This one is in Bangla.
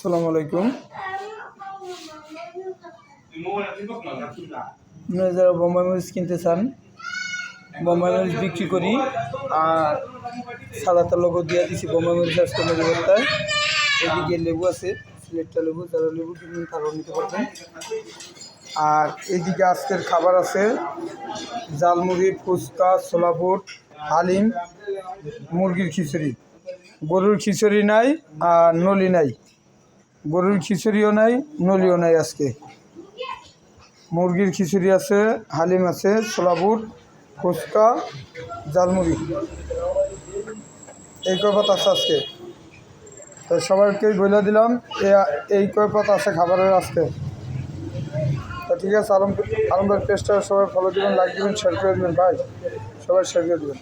আসসালামু আলাইকুম। আপনারা যারা বোম্বাই মরিচ কিনতে চান, বোম্বাই মরিচ বিক্রি করি। আর সালাতার লোগো দিয়ে দিচ্ছি বোম্বাই মরিচ আজকে মেরে বর্তায়। এদিকে লেবু আছে, সিলেটটা লেবু, যারা লেবু কিনবেন তারাও নিতে পারবেন। আর এদিকে আজকের খাবার আছে জালমুড়ি, ফুচকা, ছোলা বুট, হালিম, মুরগির খিচুড়ি। গরুর খিচুড়ি নাই আর নলি নাই, গরুর খিচুড়িও নাই, নলিও নাই। আজকে মুরগির খিচুড়ি আছে, হালিম আছে, ছোলা বুট, ফুচকা, জালমুড়ি, এই কয়পাত আছে আজকে। তো সবাইকেই বলে দিলাম এই কয়পাত আছে খাবারের আজকে। তো ঠিক আছে, আলমবাগ পেজটা সবাই ফলো দেবেন, লাইক দেবেন, শেয়ার করে দেবেন। ভাই সবাই শেয়ার করে দেবেন।